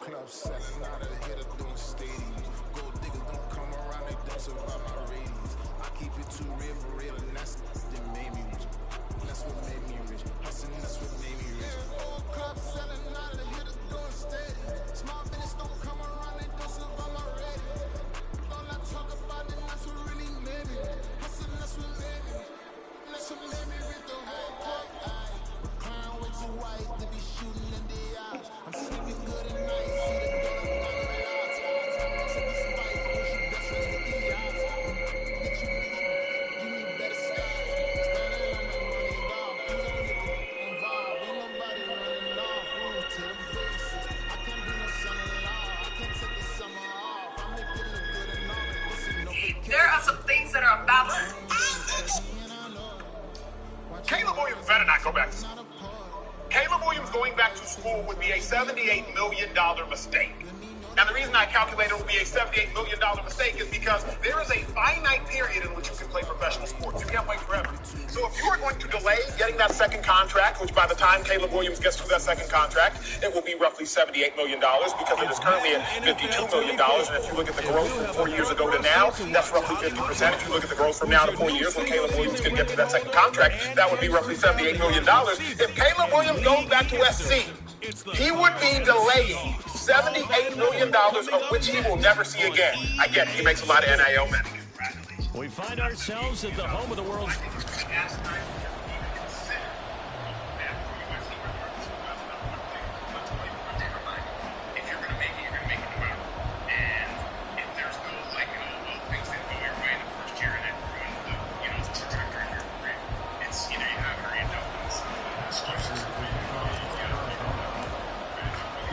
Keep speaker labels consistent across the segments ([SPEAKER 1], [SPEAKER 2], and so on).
[SPEAKER 1] club selling out a hitter doing stadiums. Gold diggers don't come around, they don't survive my ratings. I keep it too real for real, and that's that made me rich. That's what made me rich. Hustling, that's what made me rich. Gold club selling out a hitter doing stadiums. Small business don't come around, they don't survive my ratings. All I talk about it, that's what really made me rich. Hustling, that's what made me rich. That's what made me rich. The whole club, recline way too white to be shooting in the eyes. I'm sleeping good at night, see the door and knock on the odds. To be spite, push your best friends with the odds. Get you, give me better style. Standing on my money, dog. Please don't get the involved. Ain't nobody running off. Rules to the basics. I can't be no son-in-law. I can't take the summer off. I make it look good and all. This is no vacation.
[SPEAKER 2] There are some things that are about to
[SPEAKER 3] Caleb Williams better not go back to school. Caleb Williams going back to school would be a $78 million mistake. Now, the reason I calculated it would be a $78 million mistake is because there is a finite period in which you can play professional sports. You can't wait forever. So if you are going to delay getting that second contract, which by the time Caleb Williams gets through that second contract, it will be roughly $78 million because it is currently at $52 million. And if you look at the growth from 4 years ago to now, that's roughly 50%. If you look at the growth from now to 4 years when Caleb Williams can get to that second contract, that would be roughly $78 million. If Caleb Williams goes back to SC, he would be delaying $78 million, of which he will never see again. I get it. He makes a lot of NIL money.
[SPEAKER 4] We find ourselves at the home of the world's...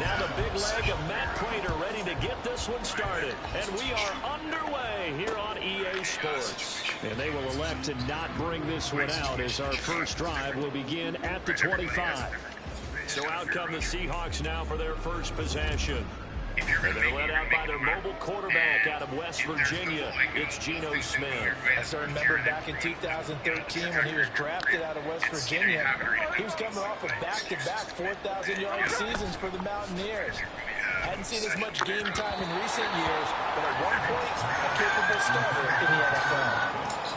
[SPEAKER 4] Now the big leg of Matt Prater ready to get this one started. And we are underway here on EA Sports. And they will elect to not bring this one out as our first drive will begin at the 25. So out come the Seahawks now for their first possession. And they're led out by their mobile quarterback out of West Virginia. It's Geno Smith.
[SPEAKER 5] I still remember back in 2013 when he was drafted out of West Virginia. He was coming off of back-to-back 4,000-yard seasons for the Mountaineers. Hadn't seen as much game time in recent years, but at one point, a capable starter in the NFL.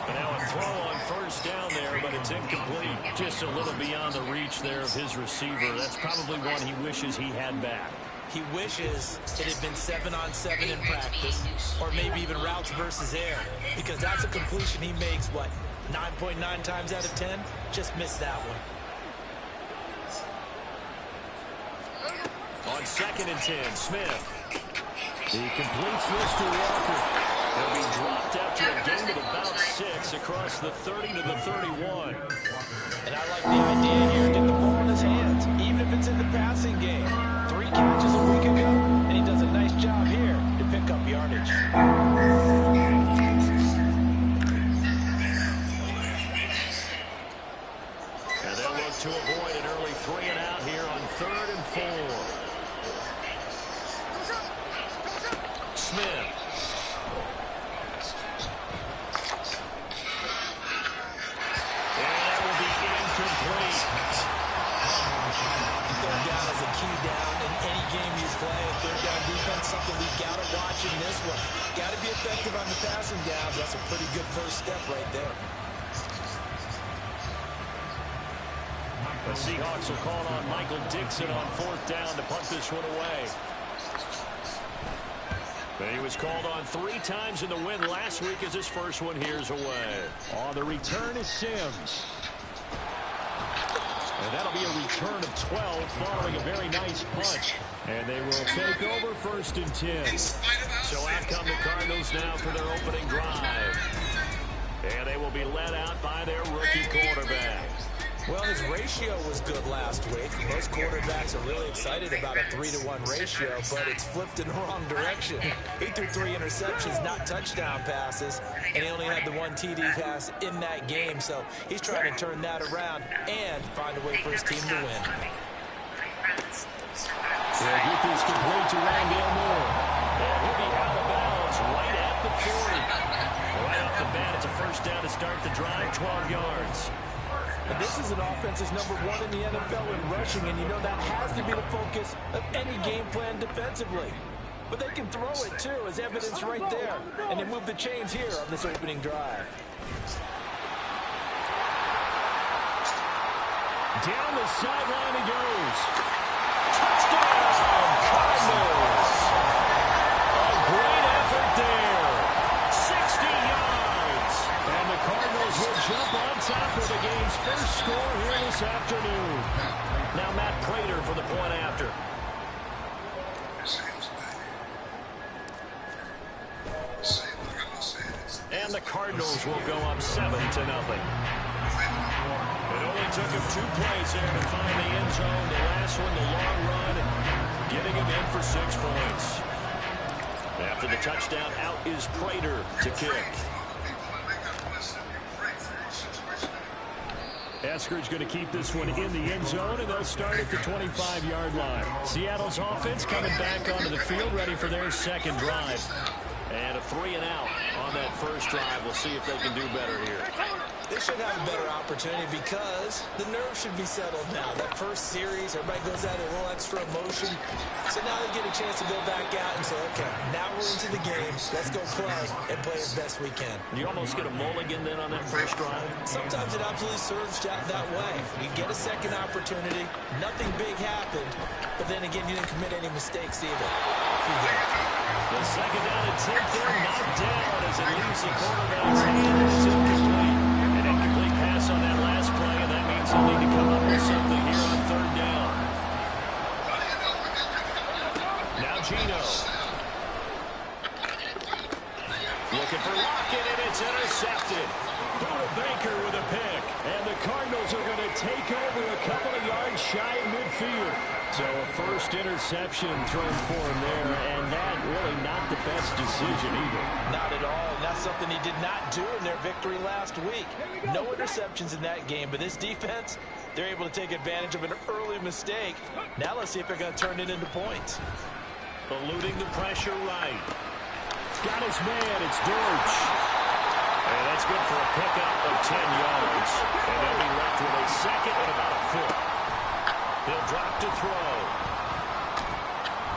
[SPEAKER 4] And now a throw on first down there, but it's incomplete. Just a little beyond the reach there of his receiver. That's probably one he wishes he had back.
[SPEAKER 5] He wishes it had been 7-on-7 in practice, or maybe even routes versus air, because that's a completion he makes, what, 9.9 times out of 10? Just missed that one.
[SPEAKER 4] On 2nd and 10, Smith. He completes this to Walker. He'll be dropped after a gain of about 6 across the 30 to the 31.
[SPEAKER 5] And I like the idea here, get the ball in his hands, even if it's in the passing game. 3 catches a week ago, and he does a nice job here to pick up yardage.
[SPEAKER 4] And they'll look to avoid an early 3 and out here on 3rd and 4. Smith. And that will be incomplete.
[SPEAKER 5] Third down is a key down in any game you play. Third down defense, something we've got to watch in this one. Got to be effective on the passing downs. That's a pretty good first step right there.
[SPEAKER 4] The Seahawks will call on Michael Dixon on 4th down to punt this one away. But he was called on 3 times in the win last week as his first one here's away. On the return is Sims. And that'll be a return of 12 following a very nice punt. And they will take over 1st and 10. So out come the Cardinals now for their opening drive. And they will be led out by their rookie quarterback.
[SPEAKER 5] Well, his ratio was good last week. Most quarterbacks are really excited about a 3-to-1 ratio, but it's flipped in the wrong direction. He threw 3 interceptions, not touchdown passes, and he only had the 1 TD pass in that game. So he's trying to turn that around and find a way for his team to win.
[SPEAKER 4] They'll get this complete to Rondale Moore. And he'll be out of bounds right at the 40. Right off the bat, it's a first down to start the drive, 12 yards.
[SPEAKER 5] And this is an offense that's #1 in the NFL in rushing, and you know that has to be the focus of any game plan defensively. But they can throw it, too, as evidence right there. And they move the chains here on this opening drive.
[SPEAKER 4] Down the sideline he goes. Touchdown, Cardinals. A great effort there. 60 yards. And the Cardinals will jump on top of the game's first score here this afternoon. Now Matt Prater for the point after. And the Cardinals will go up 7-0. It only took him 2 plays there to find the end zone. The last one, the long run, getting him in for 6 points. After the touchdown, out is Prater to kick. Eskridge going to keep this one in the end zone, and they'll start at the 25-yard line. Seattle's offense coming back onto the field, ready for their second drive. And a 3-and-out on that first drive. We'll see if they can do better here.
[SPEAKER 5] They should have a better opportunity because the nerves should be settled now. That first series, everybody goes out a little extra emotion. So now they get a chance to go back out and say, okay, now we're into the game. Let's go play and play as best we can.
[SPEAKER 4] You almost get a mulligan then on that first drive?
[SPEAKER 5] Sometimes it absolutely serves that way. You get a second opportunity. Nothing big happened. But then again, you didn't commit any mistakes either. You get it.
[SPEAKER 4] The second down attempt there, knocked down as it leaves the quarterback's hand. It's incomplete. An incomplete pass on that last play, and that means they'll need to come up with something here on third down. Now Gino. Looking for Lockett, and it's intercepted. Buda Baker with a pick. And the Cardinals are going to take over a couple of yards shy of midfield. So a first interception thrown for him there, and that really not the best decision either.
[SPEAKER 5] Not at all. And that's something he did not do in their victory last week. No interceptions in that game, but this defense, they're able to take advantage of an early mistake. Now let's see if they're going to turn it into points.
[SPEAKER 4] Eluding the pressure right. Got his man, it's Dortch. And that's good for a pickup of 10 yards. And they'll be left with a second and about a foot. He'll drop to throw.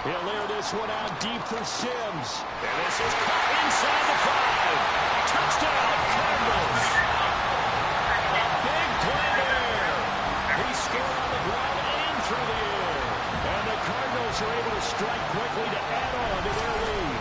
[SPEAKER 4] He'll air this one out deep for Sims. And this is caught inside the 5. Touchdown, Cardinals. A big play there. He scored on the ground and through the air. And the Cardinals are able to strike quickly to add on to their lead.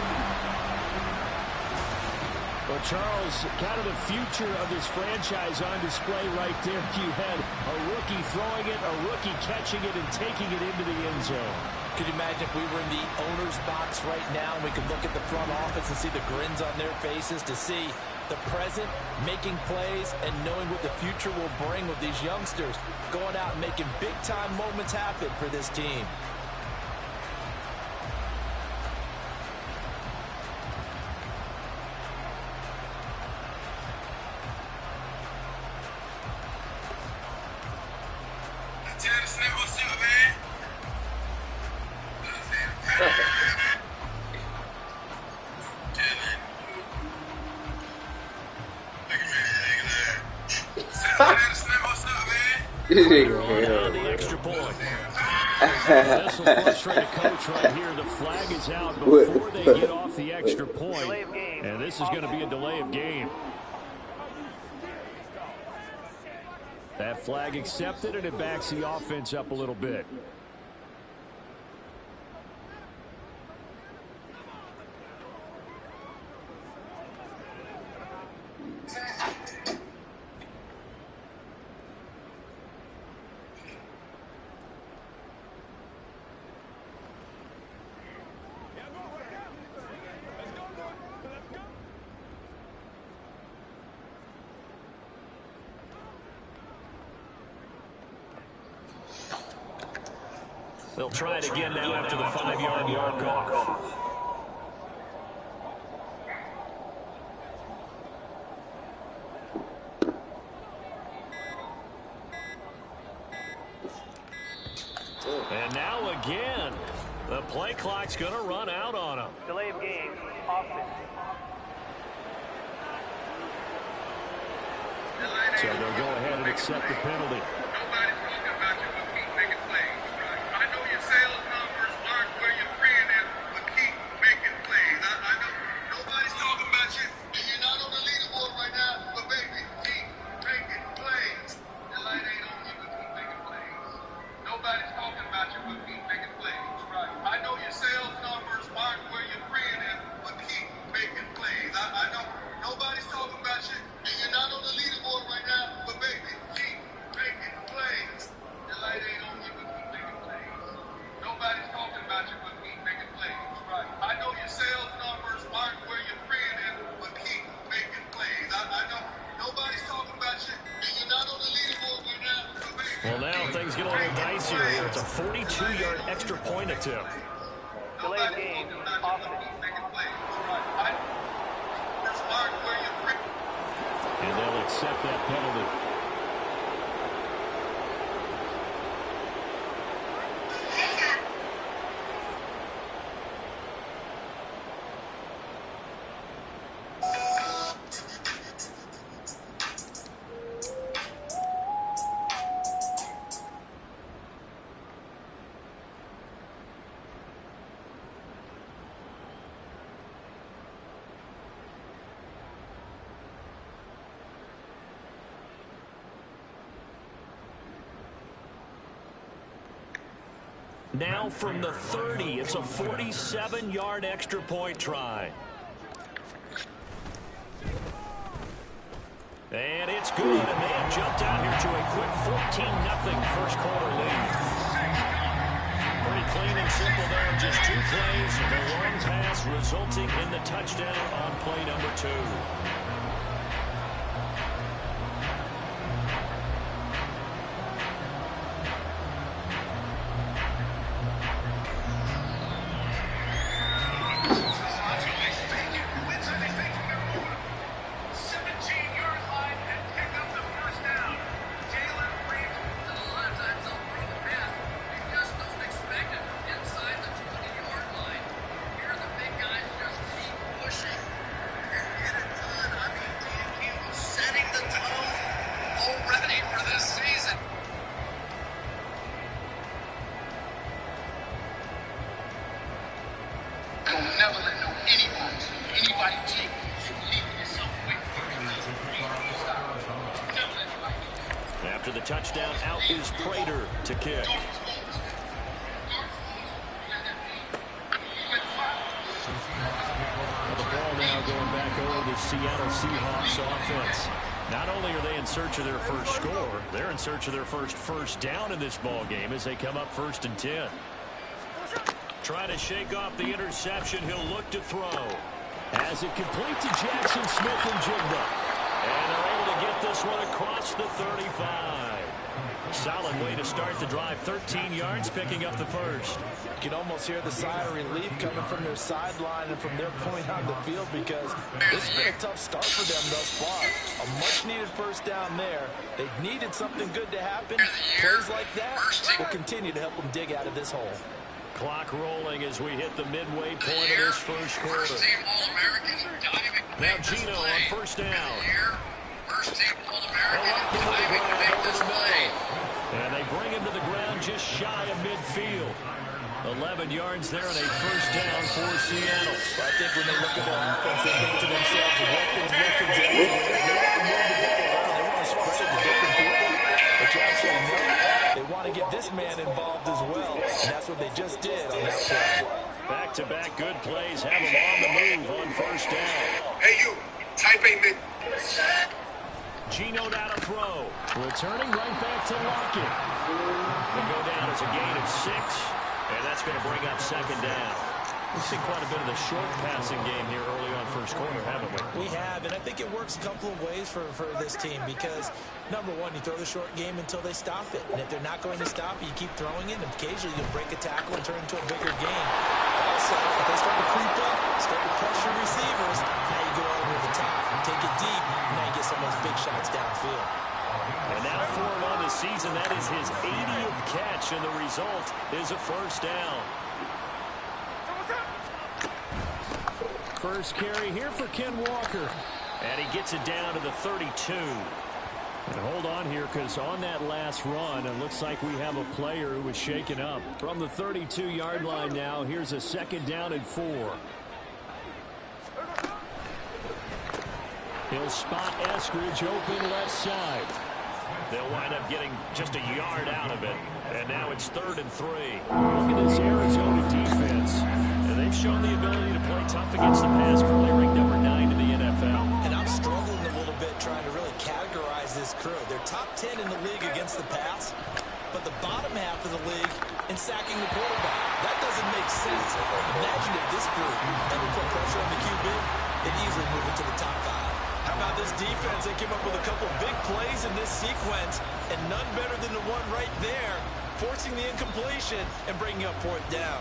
[SPEAKER 4] Well, Charles, kind of the future of this franchise on display right there. You had a rookie throwing it, a rookie catching it, and taking it into the end zone.
[SPEAKER 5] Could you imagine if we were in the owner's box right now and we could look at the front office and see the grins on their faces, to see the present making plays and knowing what the future will bring with these youngsters going out and making big-time moments happen for this team.
[SPEAKER 4] The extra point. This will frustrate a coach right here. The flag is out before they get off the extra point. And this is going to be a delay of game. That flag accepted, and it backs the offense up a little bit. They'll try it again now after the 5-yard mark off. And now again, the play clock's going to run out on them.
[SPEAKER 2] Delay of game, offense.
[SPEAKER 4] So they'll go ahead and accept the penalty.
[SPEAKER 3] Nobody's talking about you, but keep making plays. I know your sales numbers aren't where your friend is, but keep making plays. I know nobody's talking about you, and you're not on the leaderboard right now, but baby, keep making plays. The light ain't on you, but keep making plays. Nobody's talking about you, but keep making plays. I know your sales numbers aren't where your friend is, but keep making plays. I know nobody's talking about you, and you're not on the leaderboard right now, but baby, keep making plays. The light ain't on you, but keep making plays. Nobody's talking about you, but keep making plays. I know your sales numbers aren't where your friend is, but keep making plays. I know nobody's talking about you, and you're not on the leaderboard right now, but baby.
[SPEAKER 4] Well, now things get a little dicier here. It's a 42-yard extra point attempt.
[SPEAKER 2] Delayed game, offense.
[SPEAKER 4] And they'll accept that penalty. Now from the 30, it's a 47-yard extra point try. And it's good, and they have jumped out here to a quick 14-0 first quarter lead. Pretty clean and simple there, just 2 plays, and the long pass resulting in the touchdown on play number 2. After the touchdown, out is Prater to kick. The ball now going back over the Seattle Seahawks offense. Not only are they in search of their first score, they're in search of their first down in this ball game as they come up 1st and 10. Trying to shake off the interception, he'll look to throw. As it complete to Jackson Smith-Njigba. And they're able to get this one across the 35. Solid way to start the drive. 13 yards, picking up the first.
[SPEAKER 5] You can almost hear the sigh of relief coming from their sideline and from their point on the field, because it's been a tough start for them thus far. A much-needed first down there. They needed something good to happen. Plays like that will continue to help them dig out of this hole.
[SPEAKER 4] Clock rolling as we hit the midway point of this first quarter. Now Gino on first down. And they bring him to the ground just shy of midfield. 11 yards there and a first down for Seattle.
[SPEAKER 5] I think when they look at their offense, they think to themselves, weapons everywhere. They want to move the ball around. They want to spread it to different people. But you actually know they want to get this man involved as well. And that's what they just did on that play.
[SPEAKER 4] Back-to-back good plays have him on the move on first down.
[SPEAKER 3] Hey, you. Type A mid.
[SPEAKER 4] Gino down to throw. Returning right back to Lockett. Will go down as a gain of 6. And that's going to bring up second down. We've seen quite a bit of the short passing game here early on first quarter, haven't we?
[SPEAKER 5] We have, and I think it works a couple of ways for this team, because, number one, you throw the short game until they stop it. And if they're not going to stop it, you keep throwing it, and occasionally you'll break a tackle and turn it into a bigger game. Also, if they start to creep up, start to pressure receivers, now you go over the top, take it deep, and now you get some of those big shots downfield.
[SPEAKER 4] And now for him on the season, that is his 80th catch, and the result is a first down. First carry here for Ken Walker. And he gets it down to the 32. And hold on here, because on that last run, it looks like we have a player who was shaken up. From the 32-yard line now, here's a 2nd down and 4. He'll spot Eskridge open left side. They'll wind up getting just a yard out of it. And now it's 3rd and 3. Look at this Arizona defense. And they've shown the ability to play tough against the pass. Currently ranked number 9 in the NFL.
[SPEAKER 5] And I'm struggling a little bit trying to really categorize this crew. They're top 10 in the league against the pass, but the bottom half of the league in sacking the quarterback. That doesn't make sense. Imagine if this group ever put pressure on the QB, they'd easily move into the top 5.
[SPEAKER 6] How about this defense? They came up with a couple big plays in this sequence, and none better than the one right there, forcing the incompletion and bringing up 4th down.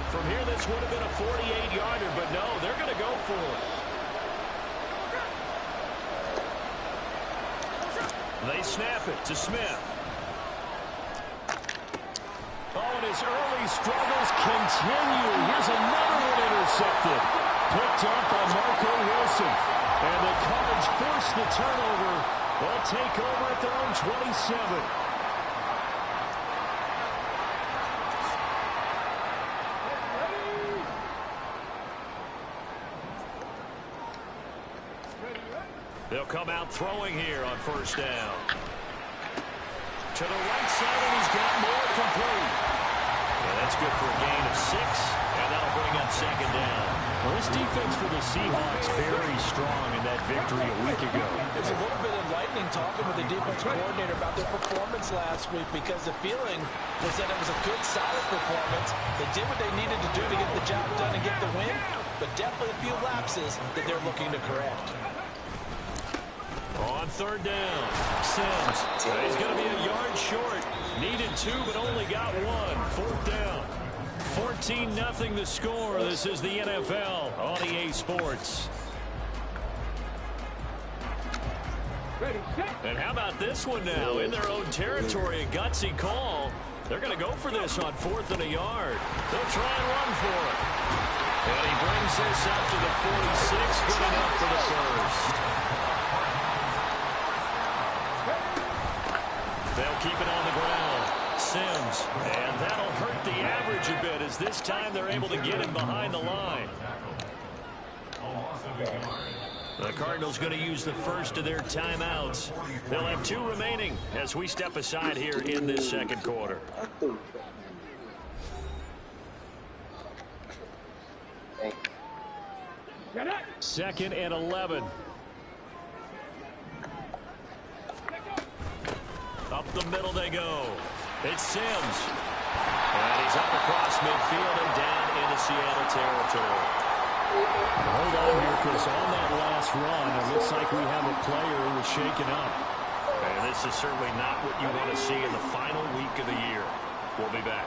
[SPEAKER 4] From here, this would have been a 48-yarder, but no, they're going to go for it. They snap it to Smith. Oh, and his early struggles continue. Here's another one intercepted. Picked up by Marco Wilson. And the Cards force the turnover. They'll take over at their own 27. They'll come out throwing here on 1st down. To the right side, and he's got more complete. Yeah, that's good for a gain of 6, and that'll bring up 2nd down. Well, this defense for the Seahawks very strong in that victory a week ago.
[SPEAKER 5] It's a little bit enlightening talking with the defense coordinator about their performance last week, because the feeling was that it was a good, solid performance. They did what they needed to do to get the job done and get the win, but definitely a few lapses that they're looking to correct.
[SPEAKER 4] On 3rd down, Sims. He's going to be a yard short. Needed 2, but only got 1. 4th down. 14-0 the score. This is the NFL on EA Sports. And how about this one now? In their own territory, a gutsy call. They're going to go for this on 4th and a yard. They'll try and run for it. And he brings this up to the 46. Good enough for the first. They'll keep it on the ground. Sims. And that'll hurt the average a bit, as this time they're able to get him behind the line. The Cardinals going to use the first of their timeouts. They'll have 2 remaining as we step aside here in this 2nd quarter. Second and 11. Up the middle they go. It's Sims. And he's up across midfield and down into Seattle territory. Hold on here, because on that last run, it looks like we have a player who was shaken up. And this is certainly not what you want to see in the final week of the year. We'll be back.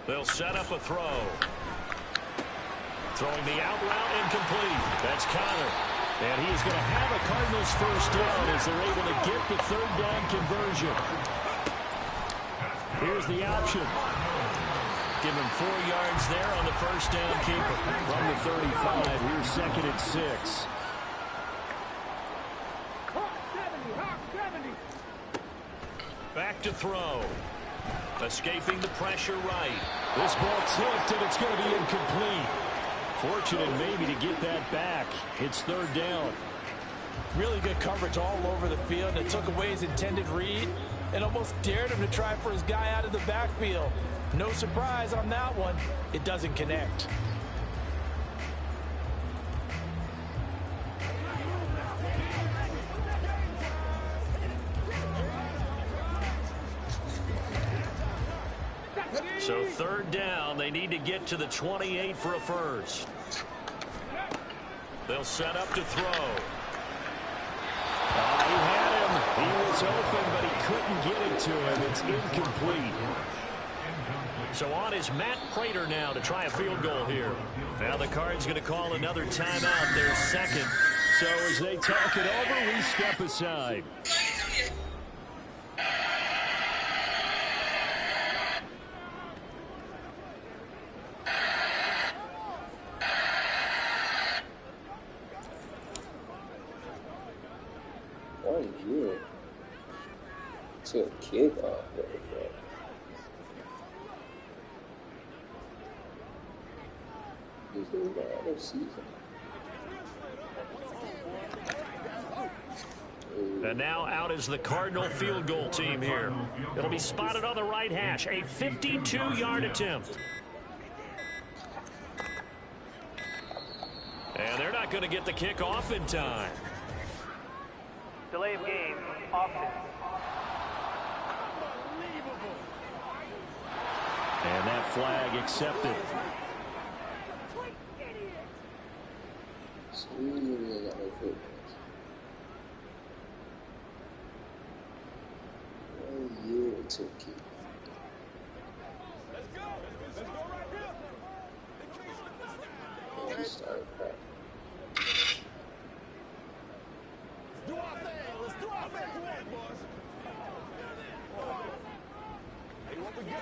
[SPEAKER 4] They'll set up a throw. Throwing the out route incomplete. That's Connor. And he's going to have a Cardinals first down as they're able to get the 3rd down conversion. Here's the option. Give him 4 yards there on the first down keeper. From the 35, here's 2nd and 6. Back to throw. Escaping the pressure right. This ball tipped, and it's going to be incomplete. Fortunate maybe to get that back. It's 3rd down.
[SPEAKER 5] Really good coverage all over the field. It took away his intended read and almost dared him to try for his guy out of the backfield. No surprise on that one. It doesn't connect.
[SPEAKER 4] So 3rd down, they need to get to the 28 for a first. They'll set up to throw. He had him. He was open, but he couldn't get it to him. It's incomplete. So on is Matt Prater now to try a field goal here. Now the Cards going to call another timeout. Their second. So as they talk it over, we step aside.
[SPEAKER 7] To kick off there, bro. He's in the other season.
[SPEAKER 4] And now out is the Cardinal field goal team here. It'll be spotted on the right hash. A 52-yard attempt. And they're not going to get the kick off in time.
[SPEAKER 2] Delay of game, offense.
[SPEAKER 4] And that flag accepted.
[SPEAKER 7] To keep.
[SPEAKER 1] Let's go right here.
[SPEAKER 7] And start back.
[SPEAKER 1] Do our thing. Let's do our thing. Come on, boys. Hey, what we got?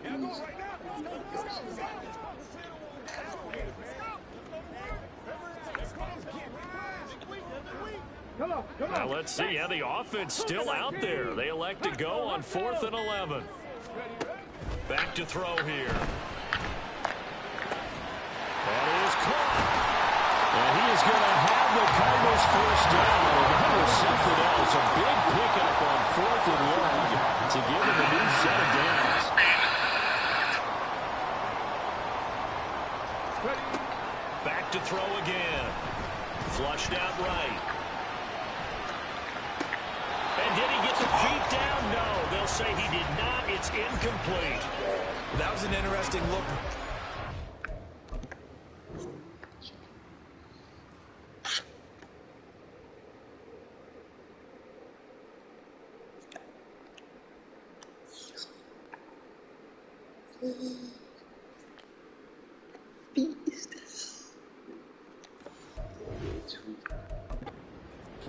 [SPEAKER 1] Yeah, go right now.
[SPEAKER 4] Now let's see how the offense still out there. They elect to go on 4th and 11. Back to throw here. That is caught. And he is going to have the Cardinals first down. And that was something else. A big pickup on 4th and long to give him a new set of downs. Back to throw again. Flushed out right. And did he get the feet down? No, they'll say he did not. It's incomplete.
[SPEAKER 5] That was an interesting look.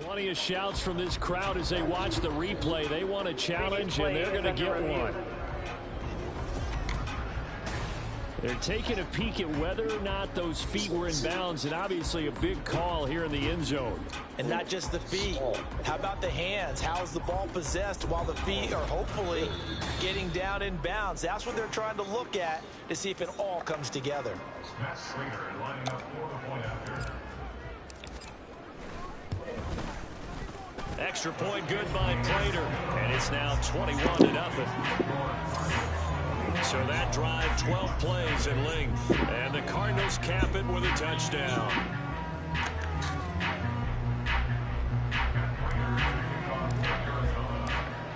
[SPEAKER 4] Plenty of shouts from this crowd as they watch the replay. They want a challenge, and they're going to get one. They're taking a peek at whether or not those feet were in bounds, and obviously a big call here in the end zone.
[SPEAKER 5] And not just the feet. How about the hands? How is the ball possessed while the feet are hopefully getting down in bounds? That's what they're trying to look at to see if it all comes together.
[SPEAKER 8] Matt Slater lining up for the point after.
[SPEAKER 4] Extra point good by Prater, and it's now 21-0. So that drive, 12 plays in length, and the Cardinals cap it with a touchdown.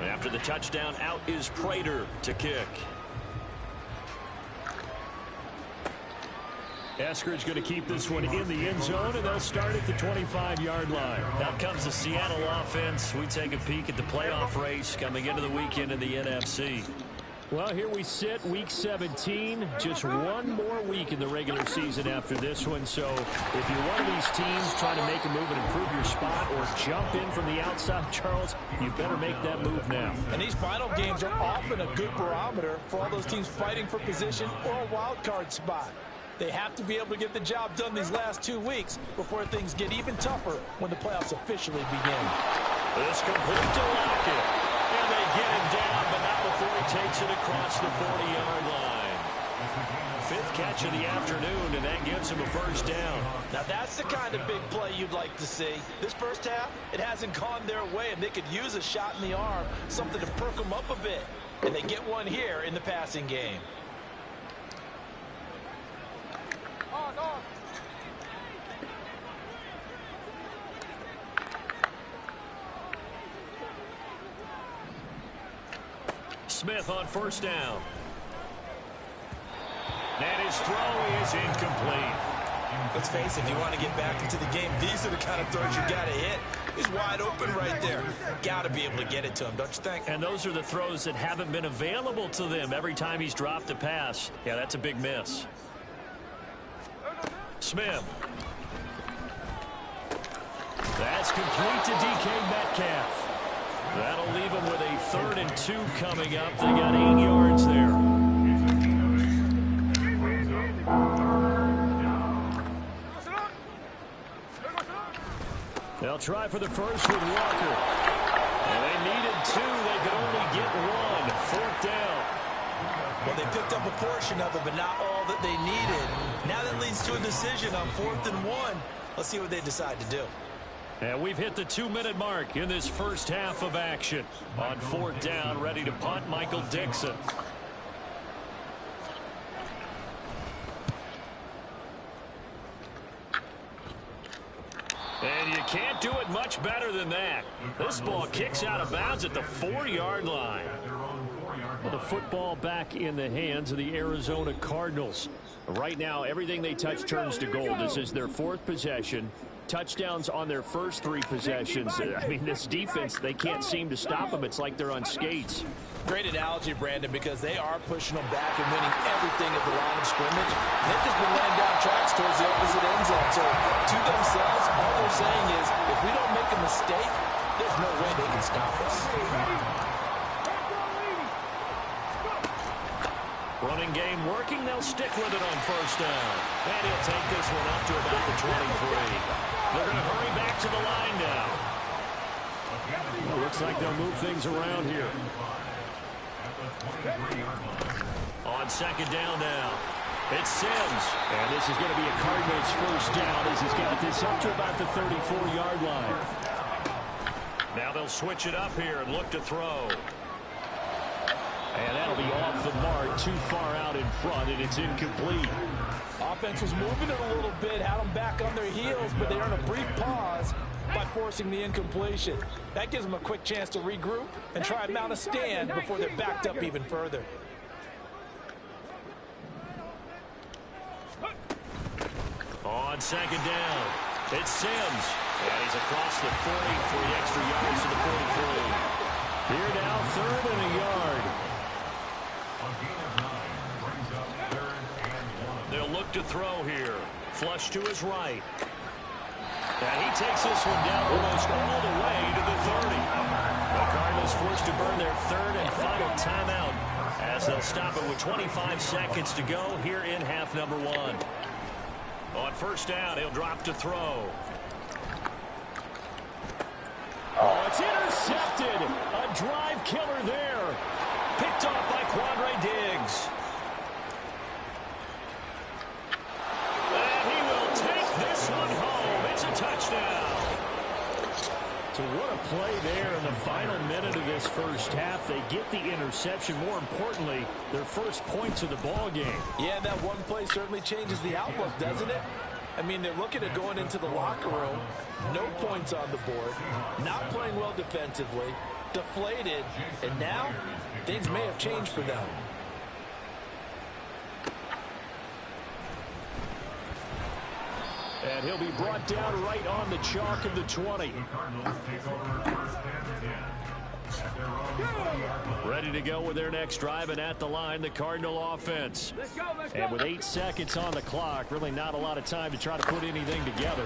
[SPEAKER 4] After the touchdown, out is Prater to kick. Eskridge going to keep this one in the end zone, and they'll start at the 25-yard line. Now comes the Seattle offense. We take a peek at the playoff race coming into the weekend in the NFC. Well, here we sit, Week 17. Just one more week in the regular season after this one. So if you're one of these teams trying to make a move and improve your spot or jump in from the outside, Charles, you better make that move now.
[SPEAKER 5] And these final games are often a good barometer for all those teams fighting for position or a wild card spot. They have to be able to get the job done these last 2 weeks before things get even tougher when the playoffs officially begin.
[SPEAKER 4] This complete to Lockett. And they get him down, but not before he takes it across the 40-yard line. 5th catch of the afternoon, and that gives him a first down.
[SPEAKER 5] Now that's the kind of big play you'd like to see. This first half, it hasn't gone their way, and they could use a shot in the arm, something to perk them up a bit. And they get one here in the passing game.
[SPEAKER 4] Smith on first down. And his throw is incomplete.
[SPEAKER 5] Let's face it, if you want to get back into the game, these are the kind of throws you got to hit. He's wide open right there. Got to be able to get it to him, don't you think?
[SPEAKER 4] And those are the throws that haven't been available to them every time he's dropped a pass. Yeah, that's a big miss. Smith. That's complete to DK Metcalf. That'll leave them with a 3rd and 2 coming up. They got 8 yards there. They'll try for the first with Walker. And they needed 2. They could only get 1. 4th down.
[SPEAKER 6] Well, they picked up a portion of it, but not all that they needed. Now that leads to a decision on 4th and 1. Let's see what they decide to do.
[SPEAKER 4] And we've hit the 2-minute mark in this first half of action. On 4th down, ready to punt, Michael Dixon. And you can't do it much better than that. This ball kicks out of bounds at the 4-yard line. Well, the football back in the hands of the Arizona Cardinals. Right now, everything they touch turns to gold. This is their 4th possession. Touchdowns on their first 3 possessions. I mean, this defense, they can't seem to stop them. It's like they're on skates.
[SPEAKER 6] Great analogy, Brandon, because they are pushing them back and winning everything at the line of scrimmage. They've just been laying down tracks towards the opposite end zone. So, to themselves, all they're saying is, if we don't make a mistake, there's no way they can stop us.
[SPEAKER 4] Running game working. They'll stick with it on 1st down. And he'll take this one up to about the 23. They're going to hurry back to the line now. Well, looks like they'll move things around here. On 2nd down now, it's Sims. And this is going to be a Cardinals 1st down as he's got this up to about the 34-yard line. Now they'll switch it up here and look to throw. And that'll be off the mark, too far out in front, and it's incomplete.
[SPEAKER 6] Offense was moving it a little bit, had them back on their heels, but they earned a brief pause by forcing the incompletion. That gives them a quick chance to regroup and try and mount a stand before they're backed up even further.
[SPEAKER 4] On 2nd down, it's Sims. And he's across the 40 for the extra yards to the 43. Here now, 3rd and a yard. They'll look to throw here. Flush to his right. And he takes this one down almost all the way to the 30. The Cardinals forced to burn their 3rd and final timeout as they'll stop it with 25 seconds to go here in half number 1. On 1st down, he'll drop to throw. Oh, it's intercepted. A drive killer there. Picked off by Quandre Diggs. And he will take this one home. It's a touchdown. So what a play there in the final minute of this first half. They get the interception. More importantly, their first points of the ball game.
[SPEAKER 6] Yeah, that one play certainly changes the outlook, doesn't it? I mean, they're looking at going into the locker room, no points on the board, not playing well defensively, deflated, and now things may have changed for them.
[SPEAKER 4] And he'll be brought down right on the chalk of the 20. Ready to go with their next drive, and at the line, the Cardinal offense. And with 8 seconds on the clock, really not a lot of time to try to put anything together.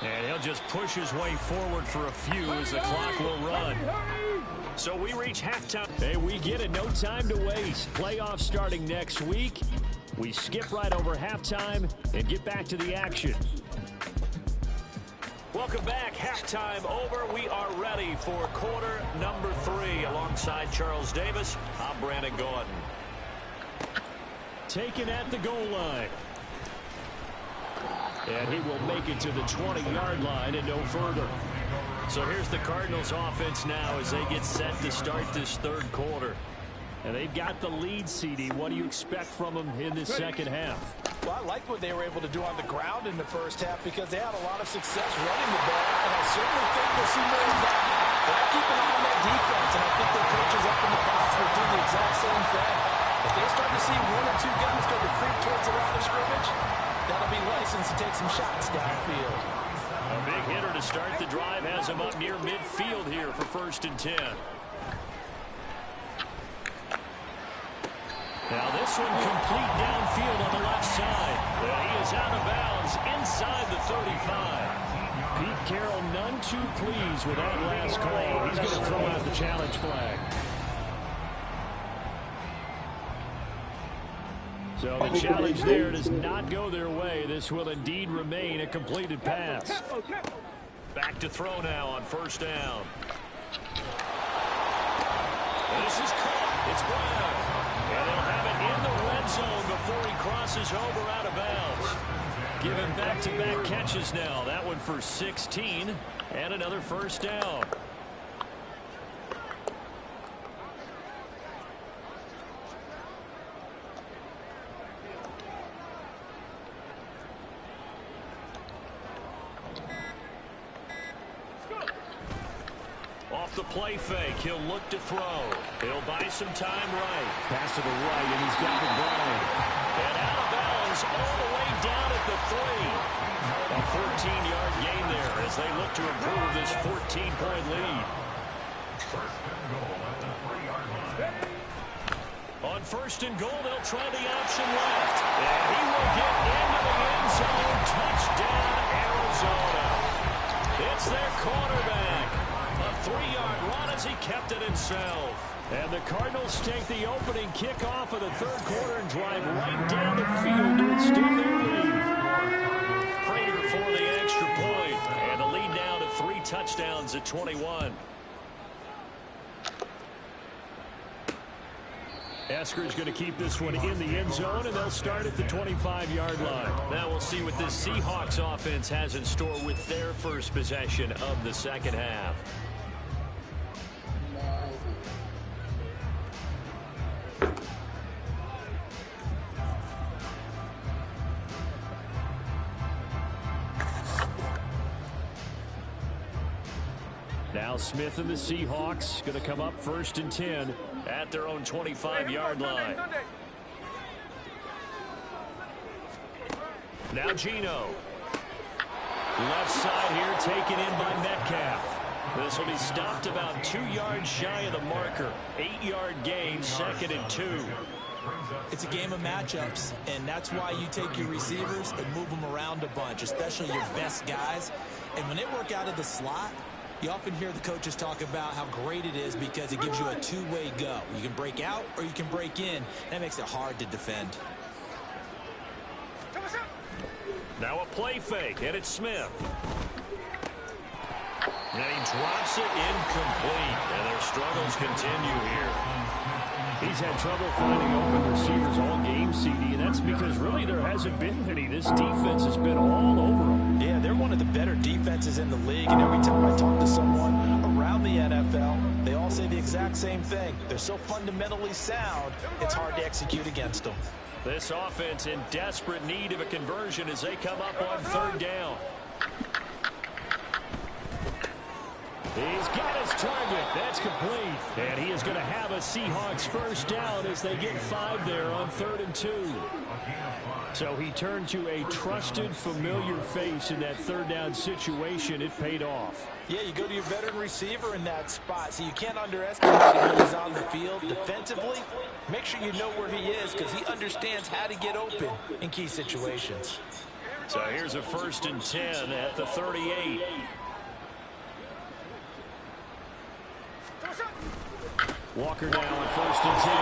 [SPEAKER 4] And he'll just push his way forward for a few as the clock will run. So we reach halftime. Hey, we get it. No time to waste. Playoffs starting next week. We skip right over halftime and get back to the action. Welcome back. Halftime over. We are ready for quarter number 3. Alongside Charles Davis, I'm Brandon Gordon. Taken at the goal line. And he will make it to the 20-yard line and no further. So here's the Cardinals offense now as they get set to start this 3rd quarter. And they've got the lead, CD. What do you expect from them in this second half?
[SPEAKER 6] Well, I liked what they were able to do on the ground in the first half because they had a lot of success running the ball, and I certainly think we'll see more of that. But I keep an eye on that defense, and I think their coaches up in the box will do the exact same thing. If they start to see 1 or 2 guys start to creep towards the line of scrimmage, that'll be license to take some shots downfield.
[SPEAKER 4] A big hitter to start the drive has him up near midfield here for 1st and 10. Now this one complete downfield on the left side. He is out of bounds inside the 35. Pete Carroll too pleased with that last call. He's going to throw out the challenge flag. So the challenge there does not go their way. This will indeed remain a completed pass. Back to throw now on first down. This is caught. It's Brown. And they'll have it in the red zone before he crosses over out of bounds. Given back-to-back catches now. That one for 16 and another first down. Off the play fake, he'll look to throw. He'll buy some time right. Pass to the right, and he's got the Brown. And out of bounds all the way down at the 3. A 14-yard gain there as they look to improve this 14-point lead. On first and goal, they'll try the option left. And he will get into the end zone. Touchdown, Arizona. It's their quarterback. A 3-yard run as he kept it himself. And the Cardinals take the opening kickoff of the third quarter and drive right down the field to extend their lead. Prater for the extra point. And the lead now to 3 touchdowns at 21. Esker's going to keep this one in the end zone, and they'll start at the 25-yard line. Now we'll see what this Seahawks offense has in store with their first possession of the second half. Now Smith and the Seahawks going to come up first and 10 at their own 25-yard line. Now Geno. Left side here taken in by Metcalf. This will be stopped about 2 yards shy of the marker. 8-yard gain, 2nd and 2.
[SPEAKER 5] It's a game of matchups, and that's why you take your receivers and move them around a bunch, especially your best guys. And when they work out of the slot, you often hear the coaches talk about how great it is because it gives you a two-way go. You can break out or you can break in. That makes it hard to defend.
[SPEAKER 4] Now a play fake, and it's Smith. And he drops it incomplete, and their struggles continue here. He's had trouble finding open receivers all game, CD, and that's because really there hasn't been any. This defense has been all over them.
[SPEAKER 6] Yeah, they're one of the better defenses in the league, and every time I talk to someone around the NFL, they all say the exact same thing. They're so fundamentally sound, it's hard to execute against them.
[SPEAKER 4] This offense in desperate need of a conversion as they come up on third down. He's got his target. That's complete. And he is going to have a Seahawks first down as they get 5 there on 3rd and 2. So he turned to a trusted, familiar face in that third down situation. It paid off.
[SPEAKER 6] Yeah, you go to your veteran receiver in that spot, so you can't underestimate him when he's on the field. Defensively, make sure you know where he is because he understands how to get open in key situations.
[SPEAKER 4] So here's a 1st and 10 at the 38. Walker now on 1st and 10.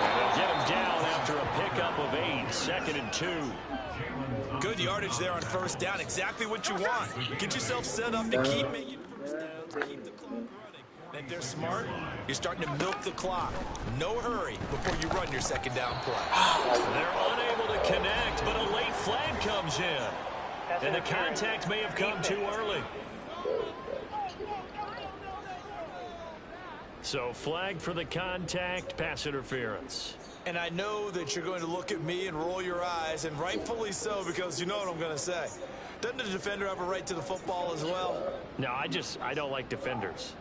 [SPEAKER 4] And they'll get him down after a pickup of 8. 2nd and 2.
[SPEAKER 5] Good yardage there on first down. Exactly what you want. Get yourself set up to keep making first downs, to keep the clock running. And if they're smart, you're starting to milk the clock. No hurry before you run your second down play.
[SPEAKER 4] They're unable to connect, but a late flag comes in. And the contact may have come too early. So flag for the contact, pass interference.
[SPEAKER 6] And I know that you're going to look at me and roll your eyes, and rightfully so, because you know what I'm going to say. Doesn't the defender have a right to the football as well?
[SPEAKER 4] No, I don't like defenders.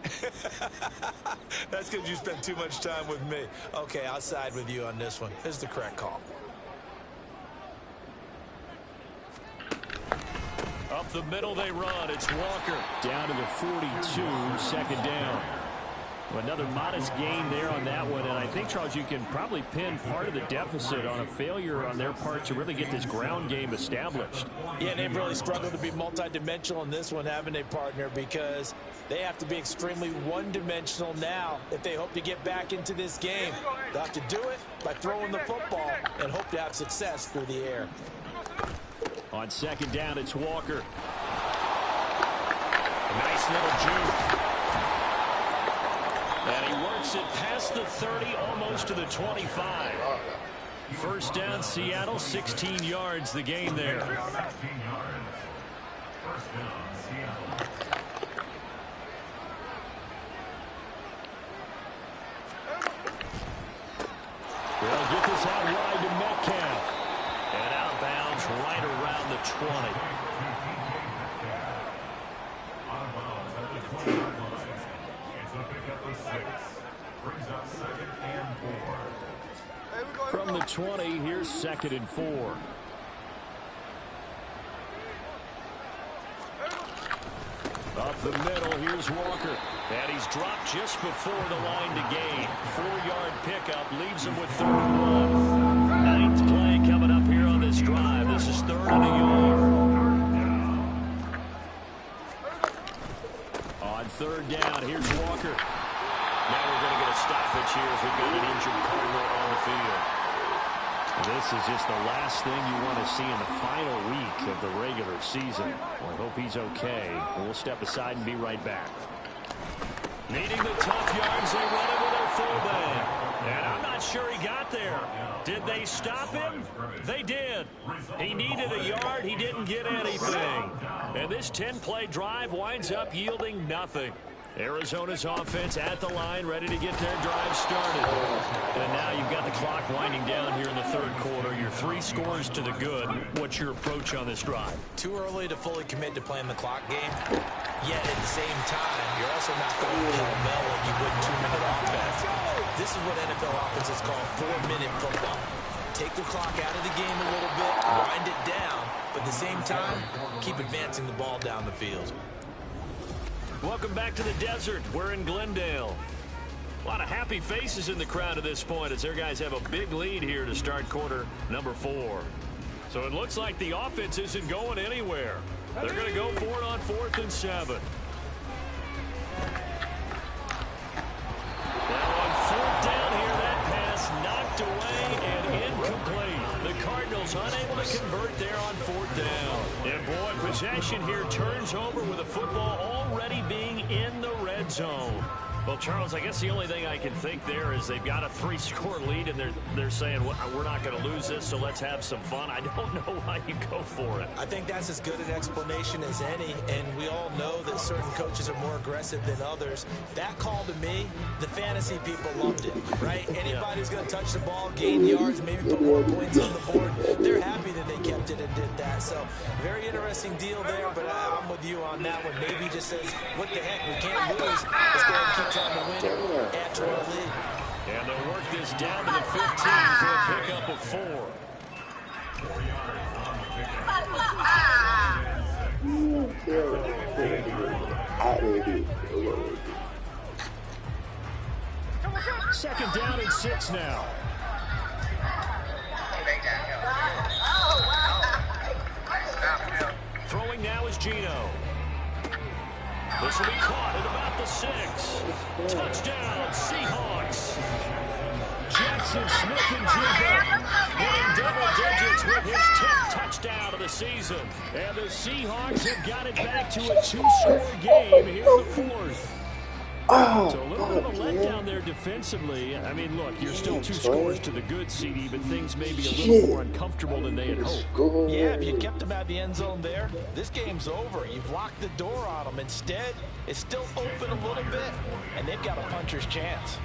[SPEAKER 6] That's because you spend too much time with me. Okay, I'll side with you on this one. This is the correct call.
[SPEAKER 4] Up the middle they run. It's Walker. Down to the 42, 2nd down. Another modest gain there on that one, and I think, Charles, you can probably pin part of the deficit on a failure on their part to really get this ground game established.
[SPEAKER 6] Yeah, and they've really struggled to be multi-dimensional in this one, haven't they, partner? Because they have to be extremely one-dimensional now if they hope to get back into this game. They'll have to do it by throwing the football and hope to have success through the air.
[SPEAKER 4] On second down, it's Walker. A nice little juke. And he works it past the 30, almost to the 25. First down, Seattle, 16 yards, the gain there.
[SPEAKER 8] 16 yards. First down, Seattle.
[SPEAKER 4] They'll get this out wide to Metcalf. And outbounds right around the 20.
[SPEAKER 8] Out of bounds at the 20-yard line. It's a pickup of 6. Brings up 2nd and 4.
[SPEAKER 4] From the 20, here's 2nd and 4. Up the middle, here's Walker. And he's dropped just before the line to gain. 4-yard pickup leaves him with 31. Ninth play coming up here on this drive. This is 3rd and a yard. On 3rd down, here's Walker. Now we're going to get a stoppage here as we've got an injured Cardinal on the field. This is just the last thing you want to see in the final week of the regular season. Well, I hope he's okay. We'll step aside and be right back. Needing the tough yards, they run it with their fullback. And I'm not sure he got there. Did they stop him? They did. He needed a yard. He didn't get anything. And this 10-play drive winds up yielding nothing. Arizona's offense at the line, ready to get their drive started. And now you've got the clock winding down here in the 3rd quarter. Your 3 scores to the good. What's your approach on this drive?
[SPEAKER 6] Too early to fully commit to playing the clock game. Yet at the same time, you're also not going to pell-mell like you would 2-minute offense. This is what NFL offenses call 4-minute football. Take the clock out of the game a little bit, wind it down, but at the same time, keep advancing the ball down the field.
[SPEAKER 4] Welcome back to the desert. We're in Glendale. A lot of happy faces in the crowd at this point as their guys have a big lead here to start quarter number 4. So it looks like the offense isn't going anywhere. They're going to go for it on 4th and 7. Now on 4th down here, that pass knocked away and incomplete. The Cardinals unable to convert there on 4th down. And boy, possession here turns over with the football already being in the red zone. Well, Charles, I guess the only thing I can think there is they've got a 3-score lead, and they're saying, well, we're not going to lose this, so let's have some fun. I don't know why you go for it.
[SPEAKER 6] I think that's as good an explanation as any, and we all know that certain coaches are more aggressive than others. That call to me, the fantasy people loved it, right? Anybody who's going to touch the ball, gain yards, maybe put more points on the board, they're happy that they kept it and did that. So, very interesting deal there, but I'm with you on that one. Maybe just says, what the heck, we can't lose. Let's go ahead and keep trying to win, add to our lead.
[SPEAKER 4] And they'll work this down to the 15 for a pickup of 4.
[SPEAKER 8] 4 yards on the pickup.
[SPEAKER 4] Second down and 6 now. Throwing now is Gino. This will be caught at about the 6. Touchdown, Seahawks. Jackson Smith-Njigba hitting double digits with his 10th touchdown of the season. And the Seahawks have got it back to a 2-score game here in the 4th. So a little bit of a letdown there defensively. I mean, look, you're still 2 scores to the good, CD, but things may be a little more uncomfortable than they had hoped.
[SPEAKER 6] Yeah, if you kept them out of the end zone there, this game's over. You've locked the door on them. Instead, it's still open a little bit, and they've got a puncher's chance.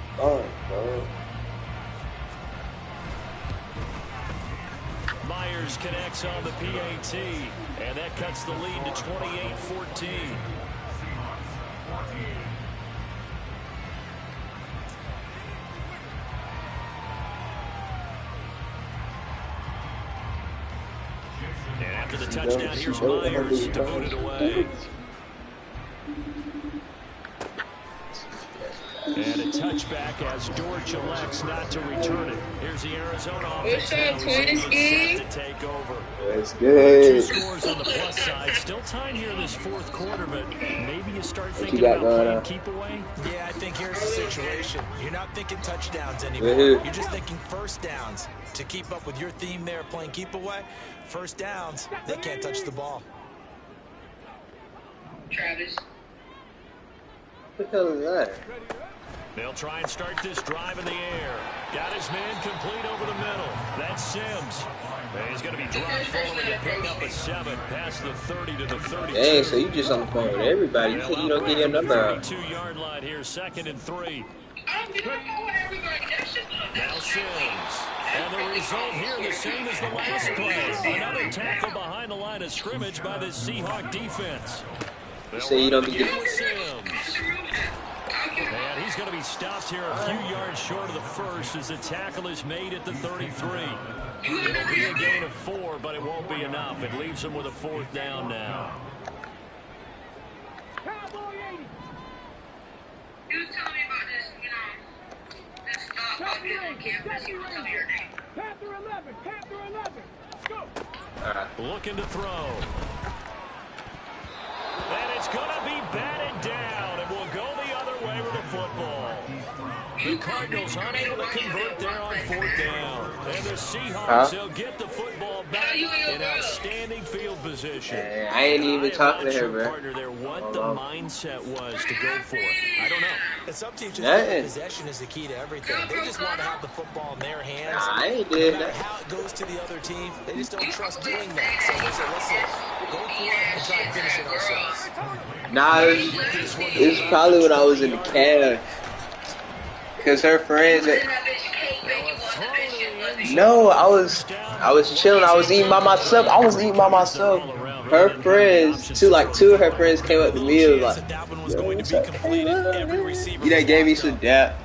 [SPEAKER 4] Myers connects on the PAT, and that cuts the lead to 28-14. And after the touchdown, here's Myers to boot it away. And touchback as Dortch elects not to return it. Here's the Arizona offense now set to take over.
[SPEAKER 7] That's
[SPEAKER 4] 2
[SPEAKER 7] good.
[SPEAKER 4] scores on the plus side. Still time here in this fourth quarter, but maybe you start
[SPEAKER 7] What
[SPEAKER 4] thinking
[SPEAKER 7] you got
[SPEAKER 4] about
[SPEAKER 7] going
[SPEAKER 4] playing
[SPEAKER 7] on?
[SPEAKER 4] keep away.
[SPEAKER 5] Yeah, I think here's the situation. You're not thinking touchdowns anymore.
[SPEAKER 7] Woohoo.
[SPEAKER 5] You're just thinking first downs. To keep up with your theme there, playing keep away, first downs, they can't touch the ball.
[SPEAKER 9] Travis.
[SPEAKER 7] What the hell is that?
[SPEAKER 4] They'll try and start this drive in the air. Got his man complete over the middle. That's Sims. He's going to be dropped following to pick up a 7 past the 30 to the 32.
[SPEAKER 7] Dang, so you just on the phone with everybody. You said you don't get your number out.
[SPEAKER 4] 32-yard line here, 2nd and 3. Now Sims. And the result here the same as the last play. Another tackle behind the line of scrimmage by this Seahawk defense.
[SPEAKER 7] You say you don't be getting...
[SPEAKER 4] And he's going to be stopped here a few yards short of the first as the tackle is made at the 33. It'll be a gain of 4, but it won't be enough. It leaves him with a 4th down now.
[SPEAKER 9] You was telling me about this, this stop on campus. You tell me your name. Panther 11, Panther 11. Let's go.
[SPEAKER 4] Looking to throw. And it's going to be batted down, and we'll go the other way with the football. The Cardinals unable to convert there on 4th down. And the Seahawks, they'll get the football back in outstanding field position.
[SPEAKER 7] I ain't even talking to her, bro.
[SPEAKER 4] Partner there, what the mindset was to go for it. I don't know.
[SPEAKER 5] It's up to you. Possession is the key to everything. They just want to have the football in their hands.
[SPEAKER 7] I ain't did
[SPEAKER 5] no matter
[SPEAKER 7] that.
[SPEAKER 5] how it goes to the other team, they just don't trust doing that. So they say, listen, go for it and try and finish it ourselves.
[SPEAKER 7] Nah, it's probably when I was in the cab. Because her friends... No, I was chilling. I was eating by myself. Her friends, two of her friends came up to me and was like, yo, what's up? Hey, you done gave me some dap.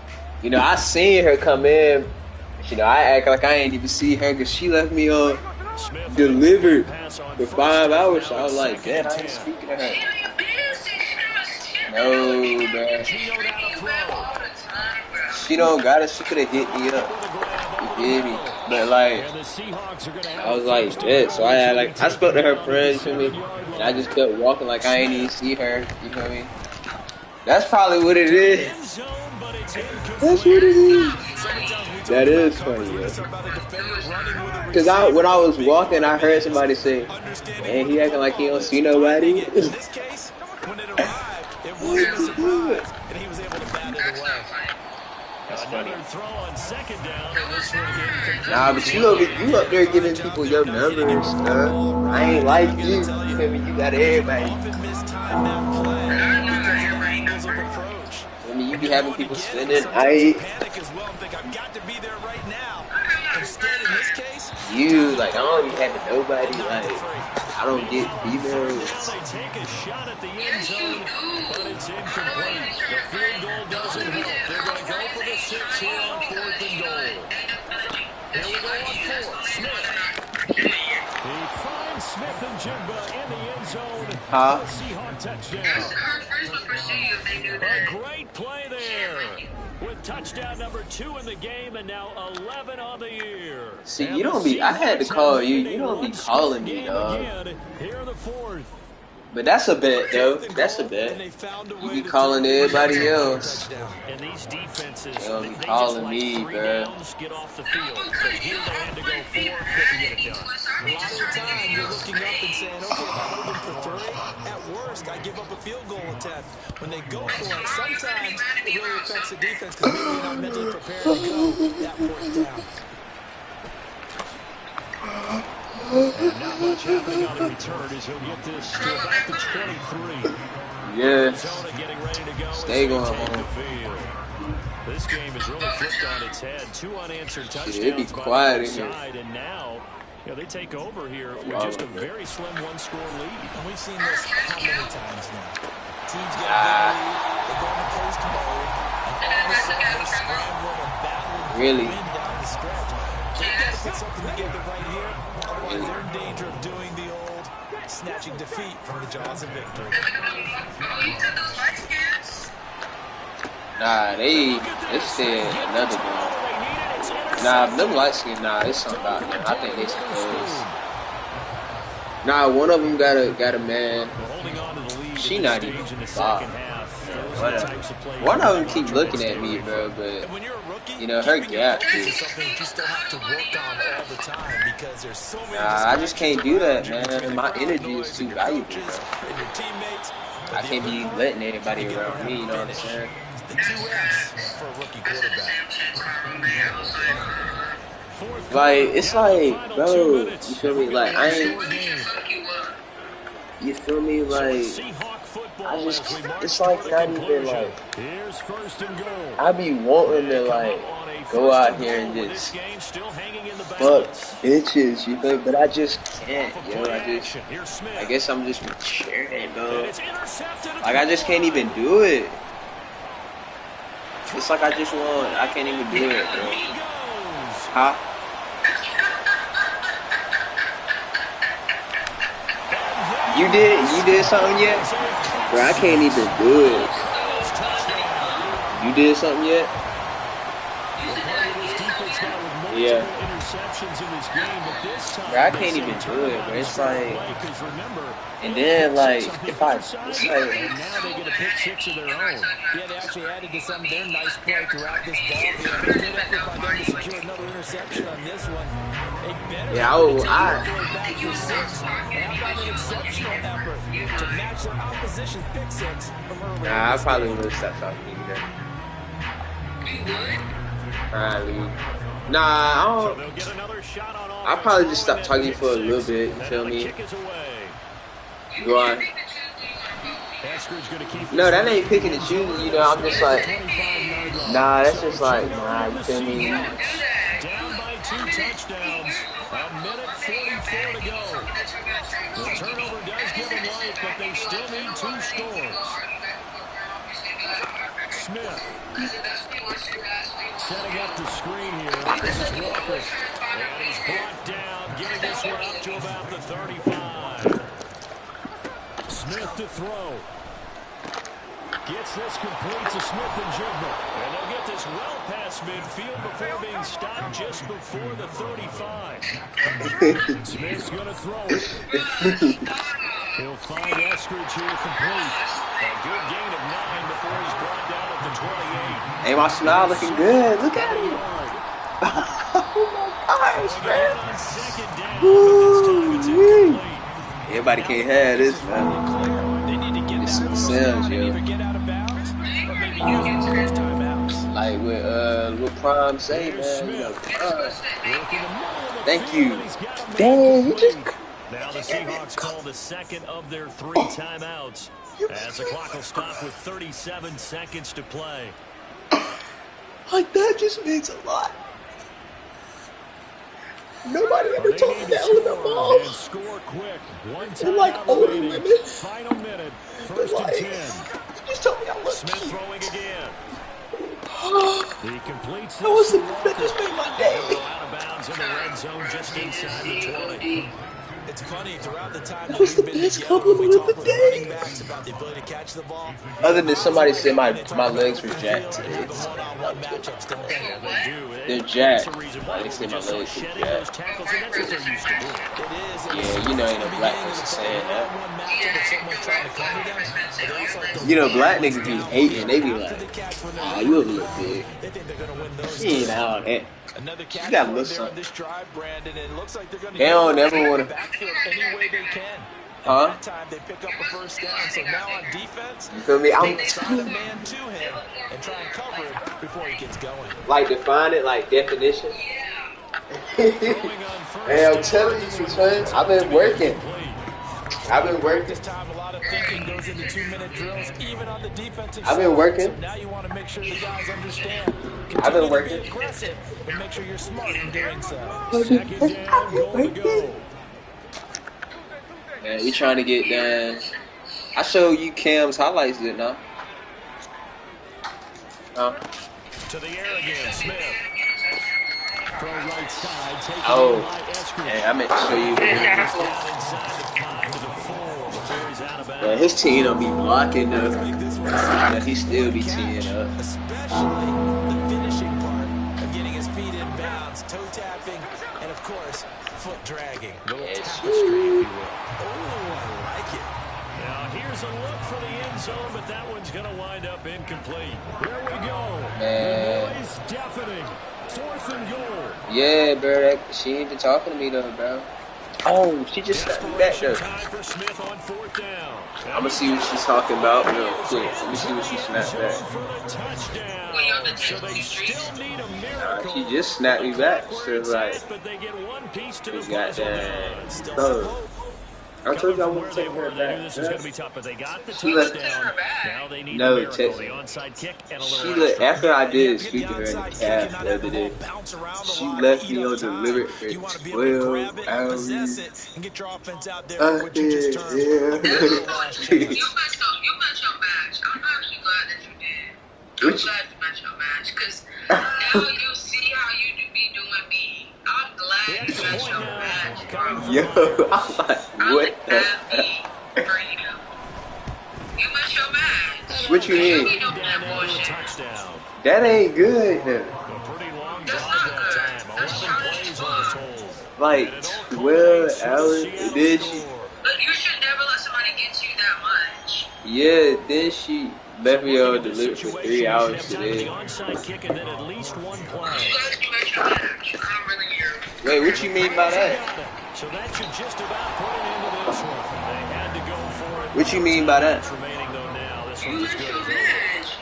[SPEAKER 7] You know, I seen her come in. You know, I act like I ain't even see her because she left me on delivered for 5 hours. So I was like, damn, I ain't speaking to her. No, man. She don't got it. She could have hit me up. You feel me? But like, I was like, yeah. So I spoke to her friends, you feel me? And I just kept walking like I ain't even see her. You feel me? That's probably what it is. That's what it is. That is funny, yo. Cause when I was walking, I heard somebody say, "Man, he acting like he don't see nobody."
[SPEAKER 5] In this case, when it arrived, it wasn't a surprise, and he was able to bat it away.
[SPEAKER 7] That's funny.
[SPEAKER 4] Throw on 2nd down, and this one again.
[SPEAKER 7] Nah, but you up there giving people your number and stuff. I ain't like you. You feel me? You got everybody.
[SPEAKER 5] Often mistime that play because of the angles of approach.
[SPEAKER 7] I mean, you be having people spending.
[SPEAKER 5] Panic as well and think I've got to be there right now. Instead, in this case,
[SPEAKER 7] You like I don't be having nobody. Like I don't get females.
[SPEAKER 4] They take a shot at the end zone, but it's incomplete. The field goal doesn't help. They're going to go for the 6 here on 4th and goal. Here we go on 4th. Smith. He finds Smith and Jigba in the end zone.
[SPEAKER 7] Huh?
[SPEAKER 4] The Seahawk touchdown. A great play there. With touchdown number 2 in the game and now 11 on the year.
[SPEAKER 7] See, you don't be. I had to call you. You don't be calling me, dog.
[SPEAKER 4] Here in the 4th.
[SPEAKER 7] But that's a bet, though. That's a bet. You be calling everybody else.
[SPEAKER 4] And these defenses,
[SPEAKER 7] You don't be
[SPEAKER 4] they
[SPEAKER 7] calling
[SPEAKER 4] just
[SPEAKER 7] me,
[SPEAKER 4] like 3
[SPEAKER 7] bro.
[SPEAKER 4] downs, get off the field. But here they had to go 4, couldn't get it done.
[SPEAKER 5] a lot of the time you're looking up and saying, okay, if I hold them for 3, at worst, I give up a field goal attempt. When they go for it, sometimes it really affects the defense because maybe you're not mentally prepared to go that 4th down.
[SPEAKER 4] And not much happening on the return as he'll get this to about the 23.
[SPEAKER 7] Yes.
[SPEAKER 4] Arizona getting ready to go.
[SPEAKER 7] Stay going
[SPEAKER 4] Take the
[SPEAKER 7] home.
[SPEAKER 4] field. This game is really flipped on its head. 2 unanswered touchdowns
[SPEAKER 7] It'd be
[SPEAKER 4] by
[SPEAKER 7] quiet
[SPEAKER 4] the
[SPEAKER 7] in here.
[SPEAKER 4] side, and now they take over here with just a very slim 1-score lead.
[SPEAKER 5] And we've seen this how many times now? Teams get a big lead, they go into post mode, and all of a sudden they're scrambling and battling for
[SPEAKER 7] Really?
[SPEAKER 5] the win down the stretch. They've got to put something together right here, otherwise they're in danger of doing the old snatching defeat from the jaws of victory.
[SPEAKER 7] Nah, they said another one. Nah, them light skin, nah, it's something about them. I think they supposed. Nah, one of them got a man. She not even Bob. One of them keep looking at me, bro, but you know her gap is. Nah, I just can't do that, man. My energy is too valuable, bro. I can't be letting anybody around me, you know what I'm saying?
[SPEAKER 5] The 2X for a rookie quarterback.
[SPEAKER 7] Like, it's like, bro, you feel me? Like, I ain't, you feel me? Like, I just, it's like not even like, I be wanting to like, go out here and just fuck bitches, you feel me? But I just can't, yo. I guess I'm just maturing, bro. Like, I just can't even do it. It's like I can't even do it, bro. Huh? You did something yet? Bro, I can't even do it. You did something yet? Yeah. Bro, I can't even do it, bro. It's like, and then like, if I, it's like,
[SPEAKER 5] now they get a pick six of their own. Yeah, they actually added to some of their nice play throughout this ball game. Good effort by them to secure another interception on this one.
[SPEAKER 7] yeah,
[SPEAKER 5] How about an exceptional effort to match their opposition's pick six from earlier?
[SPEAKER 7] Nah, I probably would have stepped off either. Probably. Nah, I don't. I'll probably just stop talking for a little bit. You feel me? Go on. No, that ain't picking and choosing. You know, I'm just like, nah, that's just like, nah. You feel me?
[SPEAKER 4] Down by 2 touchdowns. A minute 44 to go. The turnover does give them life, but they still need 2 scores. Smith. Setting up the screen here. This is Walker. And he's brought down, getting this one up to about the 35. Smith to throw. Gets this complete to Smith and Jigba. And they'll get this well past midfield before being stopped just before the 35. Smith's going to throw it. He'll find Eskridge here complete. A good gain of 9 before he's brought down at the 28.
[SPEAKER 7] Hey, my smile looking good. Look at him. Oh my gosh, man. Everybody can't have this, man. It's some Sims, yo. Like with Prime say, man, you know, thank you. Damn, you just.
[SPEAKER 4] Now the Seahawks call the second of their 3 timeouts as the clock will stop with 37 seconds to play.
[SPEAKER 7] Like, that just means a lot. Nobody ever told me that on the ball.
[SPEAKER 4] And score quick.
[SPEAKER 7] They're like older women.
[SPEAKER 4] Final minute. First and 10.
[SPEAKER 7] You just told me I was
[SPEAKER 4] Smith throwing again. He completes
[SPEAKER 7] that just made my day.
[SPEAKER 4] Out of bounds in the red zone just inside the 20.
[SPEAKER 5] It's funny, throughout the time
[SPEAKER 7] that was the best compliment of the day.
[SPEAKER 5] About the ability to catch the ball.
[SPEAKER 7] Other than somebody said my legs were jacked today. They're jacked. They say my legs were jacked. Yeah, you know, ain't no black person saying that. You know, black niggas be hating. They be like, oh, you a little big. You ain't all that. You got a little something. They don't ever want to. Huh?
[SPEAKER 5] They pick up a first down. So now on defense,
[SPEAKER 7] you feel me? I'm
[SPEAKER 5] trying to man to him and try and cover it before he gets going.
[SPEAKER 7] Like define it, like definition. Hey, I'm telling you, son, I've been working.
[SPEAKER 5] This time, a lot of thinking goes into 2-minute drills, even on the defensive side.
[SPEAKER 7] I've been working.
[SPEAKER 5] So now you want to make sure the guys understand.
[SPEAKER 7] I've been working.
[SPEAKER 5] To be aggressive, but make sure you're smart in doing so.
[SPEAKER 4] Second down, goal to go.
[SPEAKER 7] Man, we trying to get down. I showed you Cam's highlights, didn't I?
[SPEAKER 4] To the air again, Smith. From right side, taken
[SPEAKER 7] oh,
[SPEAKER 4] by Eskridge.
[SPEAKER 7] yeah, I meant to show you.
[SPEAKER 4] Inside the 5 to the 4 before he's out of bounds.
[SPEAKER 7] Yeah, his team don't be blocking though. Yeah, he still be teeing up.
[SPEAKER 5] Especially the finishing part of getting his feet in bounds, toe tapping, and of course, foot dragging.
[SPEAKER 4] Little tapestry, if you will.
[SPEAKER 5] Oh, I like it.
[SPEAKER 4] Now here's a look for the end zone, but that one's going to wind up incomplete. Here we go. The noise deafening. 4th and goal.
[SPEAKER 7] Yeah, bro. She ain't been talking to me though, bro. Oh, she just snapped me back though.
[SPEAKER 4] Time for Smith on 4th down.
[SPEAKER 7] I'm gonna see what she's talking about real quick. Let me see what she snapped back.
[SPEAKER 4] So they still need a miracle.
[SPEAKER 7] She just snapped me back. So it's like,
[SPEAKER 4] but they get one piece to the
[SPEAKER 7] goddamn.
[SPEAKER 4] puzzle.
[SPEAKER 7] I told you I wouldn't take her back.
[SPEAKER 4] This was going to be tough, but they got the
[SPEAKER 7] She left.
[SPEAKER 4] touchdown. Now they need
[SPEAKER 7] No,
[SPEAKER 4] the miracle,
[SPEAKER 7] text.
[SPEAKER 4] the onside kick, and a
[SPEAKER 7] She
[SPEAKER 4] little
[SPEAKER 7] left after I did speak to her in the cab the other day. She left me on delivered for 12 hours.
[SPEAKER 5] And get your offense out there for what you just turned.
[SPEAKER 9] You met your match. I'm actually glad that you did. I'm glad you met your match, because now you see how you be doing me. I'm glad you met your match.
[SPEAKER 7] Yo, I'm like, what the
[SPEAKER 9] hell? You met your match.
[SPEAKER 7] What you mean?
[SPEAKER 9] You don't that bullshit.
[SPEAKER 7] That ain't good.
[SPEAKER 9] That's not good. That's childish as fuck.
[SPEAKER 7] Like 12 hours, and then she.
[SPEAKER 9] Look, you should never let somebody get you that much.
[SPEAKER 7] Yeah, then she left me on delivered for 3 hours today. Wait, what you mean by that?
[SPEAKER 4] So that should just about put an end to this one. They had to go for it.
[SPEAKER 7] What you mean by that?
[SPEAKER 4] Remaining though now, this one's as good as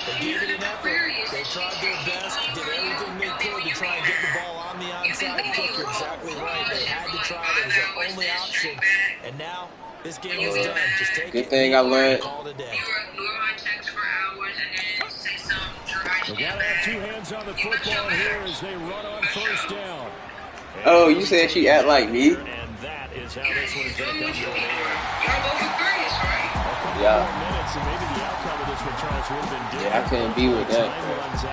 [SPEAKER 5] They gave it an effort. They tried their best, did everything they could to try and get the ball on the onside kick. You're exactly right. They had to try. It was their only option. And now this game is done. Just take
[SPEAKER 7] Good
[SPEAKER 5] it.
[SPEAKER 7] thing I learned.
[SPEAKER 9] You ignore my text for hours and then say some dry shit.
[SPEAKER 4] We gotta have 2 hands on the football here as they run on 1st down.
[SPEAKER 7] Oh, you said she act like me?
[SPEAKER 4] And that is how this one's gonna come to an end.
[SPEAKER 9] Y'all both agrees, right?
[SPEAKER 7] Yeah.
[SPEAKER 4] Minutes, and maybe the outcome of this one, Charles, would have been different.
[SPEAKER 7] Yeah, I couldn't be with that.
[SPEAKER 4] Time runs